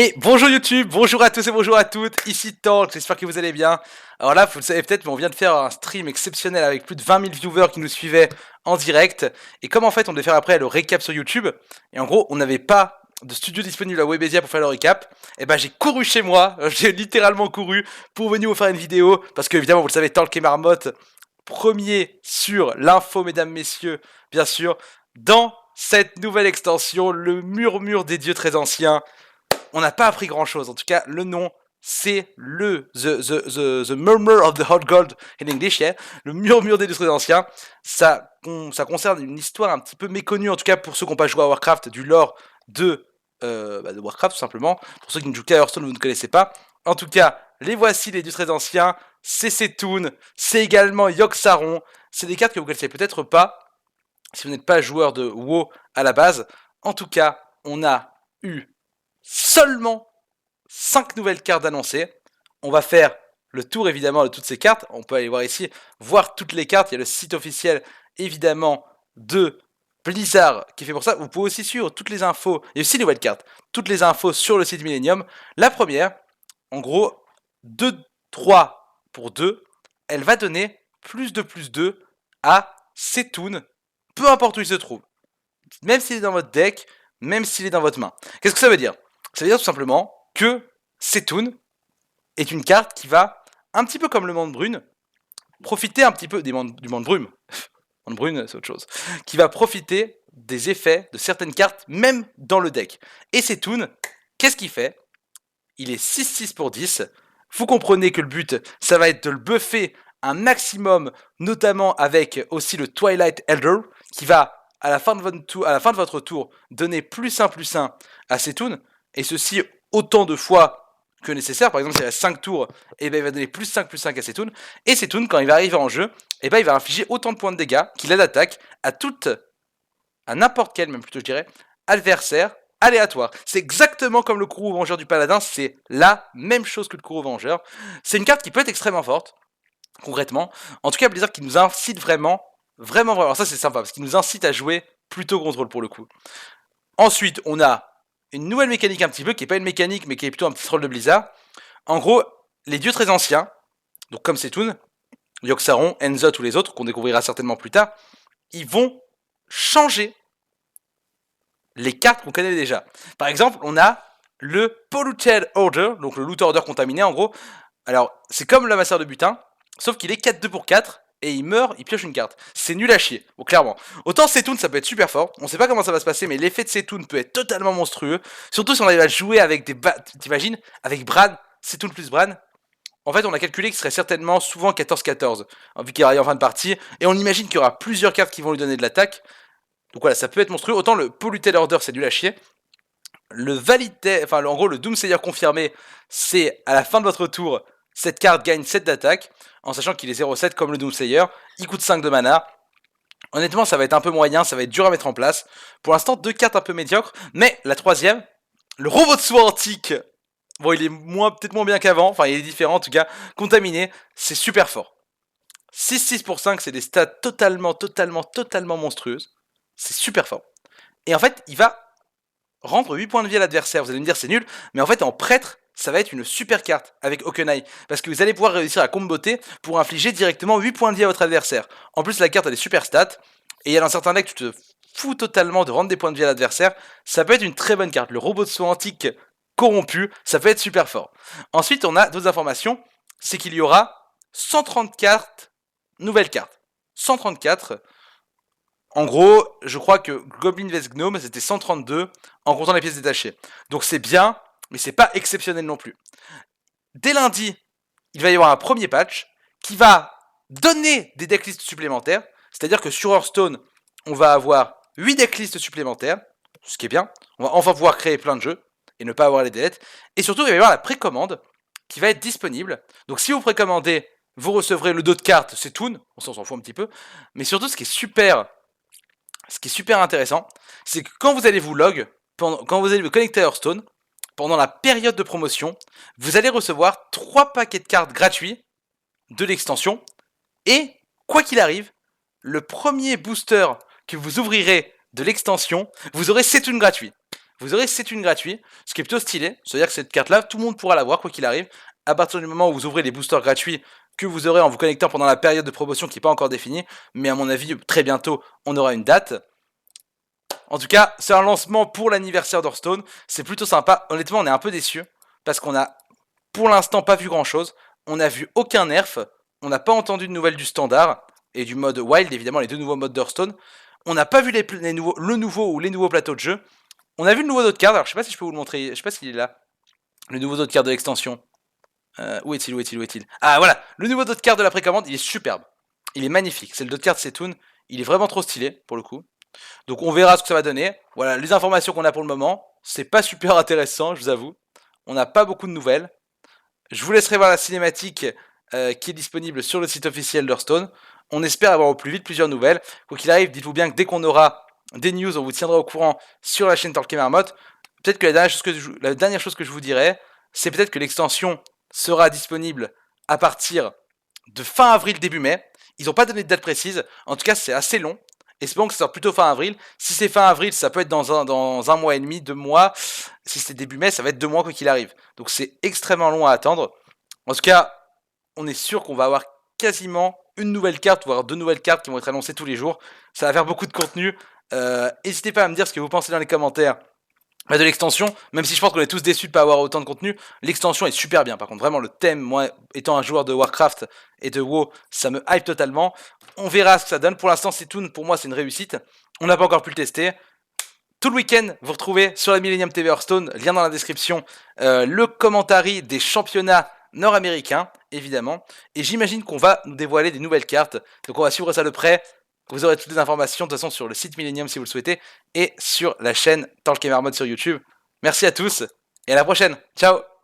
Et bonjour YouTube, bonjour à tous et bonjour à toutes, ici Talk, j'espère que vous allez bien. Alors là, vous le savez peut-être, mais on vient de faire un stream exceptionnel avec plus de 20 000 viewers qui nous suivaient en direct. Et comme en fait on devait faire après le récap sur YouTube, et en gros on n'avait pas de studio disponible à Webedia pour faire le récap, et ben j'ai couru chez moi, j'ai littéralement couru pour venir vous faire une vidéo, parce que évidemment vous le savez, Talk et Marmotte, premier sur l'info mesdames messieurs, bien sûr, dans cette nouvelle extension, le murmure des dieux très anciens. On n'a pas appris grand chose. En tout cas, le nom, c'est the Murmur of the Hot Gold in English, yeah. Le murmure des dieux très anciens. Ça concerne une histoire un petit peu méconnue, en tout cas pour ceux qui n'ont pas joué à Warcraft, du lore de Warcraft tout simplement. Pour ceux qui ne jouent qu'à Hearthstone, vous ne connaissez pas. En tout cas, les voici les dieux très anciens. C'est Setoun, c'est également Yogg-Saron. C'est des cartes que vous ne connaissez peut-être pas si vous n'êtes pas joueur de WoW à la base. En tout cas, on a eu seulement 5 nouvelles cartes annoncées. On va faire le tour évidemment de toutes ces cartes. On peut aller voir ici, voir toutes les cartes. Il y a le site officiel évidemment de Blizzard qui fait pour ça. Vous pouvez aussi suivre toutes les infos. Il y a aussi les nouvelles cartes. Toutes les infos sur le site Millennium. La première, en gros, 2-3 pour 2. Elle va donner plus de à Setoun, peu importe où il se trouve. Même s'il est dans votre deck, même s'il est dans votre main. Qu'est-ce que ça veut dire? Ça veut dire tout simplement que Setoun est une carte qui va, un petit peu comme le Monde Brune, profiter un petit peu du Monde Brume. Monde Brune, c'est autre chose. Qui va profiter des effets de certaines cartes, même dans le deck. Et Setoun, qu'est-ce qu'il fait? Il est 6-6 pour 10. Vous comprenez que le but, ça va être de le buffer un maximum, notamment avec aussi le Twilight Elder, qui va, à la fin de votre tour, donner +1/+1 à Setoun, et ceci autant de fois que nécessaire. Par exemple, s'il reste 5 tours, et ben il va donner +5/+5 à Setoun. Et Setoun, quand il va arriver en jeu, et ben il va infliger autant de points de dégâts qu'il a d'attaque à n'importe quel, même plutôt je dirais, adversaire aléatoire. C'est exactement comme le Kourou Vengeur du Paladin, c'est la même chose que le Kourou Vengeur. C'est une carte qui peut être extrêmement forte, concrètement. En tout cas, Blizzard qui nous incite vraiment. Alors ça c'est sympa, parce qu'il nous incite à jouer plutôt contrôle pour le coup. Ensuite, on a une nouvelle mécanique un petit peu, qui n'est pas une mécanique, mais qui est plutôt un petit troll de Blizzard. En gros, les dieux très anciens, donc comme Setoun, Yogg-Saron, Enzot ou les autres, qu'on découvrira certainement plus tard, ils vont changer les cartes qu'on connaît déjà. Par exemple, on a le Polluted Order, donc le Loot Order contaminé en gros. Alors, c'est comme le Masseur de butin, sauf qu'il est 4-2 pour 4, et il meurt, il pioche une carte. C'est nul à chier, bon, clairement. Autant Setoun, ça peut être super fort, on sait pas comment ça va se passer, mais l'effet de Setoun peut être totalement monstrueux. Surtout si on arrive à jouer avec des... T'imagines? Avec Bran, Setoun plus Bran. En fait, on a calculé qu'il serait certainement souvent 14-14, vu qu'il arrive en fin de partie, et on imagine qu'il y aura plusieurs cartes qui vont lui donner de l'attaque. Donc voilà, ça peut être monstrueux. Autant le Polluted Order, c'est nul à chier. Le Validé, enfin en gros le Doomsayer confirmé, c'est à la fin de votre tour, cette carte gagne 7 d'attaque, en sachant qu'il est 0,7 comme le Doomsayer, il coûte 5 de mana. Honnêtement, ça va être un peu moyen, ça va être dur à mettre en place. Pour l'instant, 2 cartes un peu médiocres, mais la troisième, le robot de soie antique. Bon, il est peut-être moins bien qu'avant, enfin il est différent en tout cas, contaminé, c'est super fort. 6-6 pour 5, c'est des stats totalement monstrueuses. C'est super fort. Et en fait, il va rendre 8 points de vie à l'adversaire. Vous allez me dire c'est nul, mais en fait en prêtre, ça va être une super carte avec Okenai. Parce que vous allez pouvoir réussir à comboter pour infliger directement 8 points de vie à votre adversaire. En plus la carte elle est super stat, et il y a dans certains decks tu te fous totalement de rendre des points de vie à l'adversaire. Ça peut être une très bonne carte. Le robot de soin antique corrompu, ça peut être super fort. Ensuite on a d'autres informations, c'est qu'il y aura 130 cartes, nouvelles cartes. 134. En gros, je crois que Goblin vs Gnome, c'était 132 en comptant les pièces détachées. Donc c'est bien, mais c'est pas exceptionnel non plus. Dès lundi, il va y avoir un premier patch qui va donner des decklists supplémentaires. C'est-à-dire que sur Hearthstone, on va avoir 8 decklists supplémentaires, ce qui est bien. On va enfin pouvoir créer plein de jeux et ne pas avoir les deletes. Et surtout, il va y avoir la précommande qui va être disponible. Donc si vous précommandez, vous recevrez le dos de cartes, c'est Toon, on s'en fout un petit peu. Mais surtout, ce qui est super intéressant, c'est que quand vous allez vous quand vous allez vous connecter à Hearthstone, pendant la période de promotion, vous allez recevoir 3 paquets de cartes gratuits de l'extension, et quoi qu'il arrive, le premier booster que vous ouvrirez de l'extension, vous aurez Setoun gratuit. vous aurez C'est une gratuit, ce qui est plutôt stylé. C'est-à-dire que cette carte-là, tout le monde pourra l'avoir quoi qu'il arrive. À partir du moment où vous ouvrez les boosters gratuits que vous aurez en vous connectant pendant la période de promotion qui n'est pas encore définie, mais à mon avis, très bientôt, on aura une date. En tout cas, c'est un lancement pour l'anniversaire d'Hearthstone. C'est plutôt sympa. Honnêtement, on est un peu déçus parce qu'on a pour l'instant pas vu grand-chose. On n'a vu aucun nerf. On n'a pas entendu de nouvelles du standard et du mode wild, évidemment, les deux nouveaux modes d'Hearthstone. On n'a pas vu le nouveau ou les nouveaux plateaux de jeu. On a vu le nouveau dos de carte. Alors, je sais pas si je peux vous le montrer. Je sais pas s'il est là. Le nouveau dos de carte de l'extension. Où est-il? Ah, voilà. Le nouveau dos de carte de la précommande, il est superbe. Il est magnifique. C'est le dos de carte Setoun. Il est vraiment trop stylé, pour le coup. Donc on verra ce que ça va donner. Voilà les informations qu'on a pour le moment. C'est pas super intéressant, je vous avoue. On n'a pas beaucoup de nouvelles. Je vous laisserai voir la cinématique qui est disponible sur le site officiel d'Hearthstone. On espère avoir au plus vite plusieurs nouvelles. Quoi qu'il arrive, dites-vous bien que dès qu'on aura des news, on vous tiendra au courant sur la chaîne Talk Marmotte. Peut-être que la dernière chose que je vous dirais, c'est peut-être que l'extension sera disponible à partir de fin avril, début mai. Ils n'ont pas donné de date précise. En tout cas, c'est assez long. Espérons que ça sort plutôt fin avril. Si c'est fin avril, ça peut être dans un mois et demi, 2 mois. Si c'est début mai, ça va être 2 mois quoi qu'il arrive. Donc c'est extrêmement long à attendre. En tout cas, on est sûr qu'on va avoir quasiment une nouvelle carte, voire 2 nouvelles cartes qui vont être annoncées tous les jours. Ça va faire beaucoup de contenu. N'hésitez pas à me dire ce que vous pensez dans les commentaires de l'extension, même si je pense qu'on est tous déçus de ne pas avoir autant de contenu, l'extension est super bien. Par contre, vraiment, le thème, moi, étant un joueur de Warcraft et de WoW, ça me hype totalement. On verra ce que ça donne. Pour l'instant, Setoun, pour moi, c'est une réussite. On n'a pas encore pu le tester. Tout le week-end, vous retrouvez sur la Millennium TV Hearthstone, lien dans la description, le commentary des championnats nord-américains, évidemment. Et j'imagine qu'on va nous dévoiler des nouvelles cartes. Donc on va suivre ça de près. Vous aurez toutes les informations de toute façon sur le site Millennium si vous le souhaitez et sur la chaîne Talk Mode sur YouTube. Merci à tous et à la prochaine. Ciao.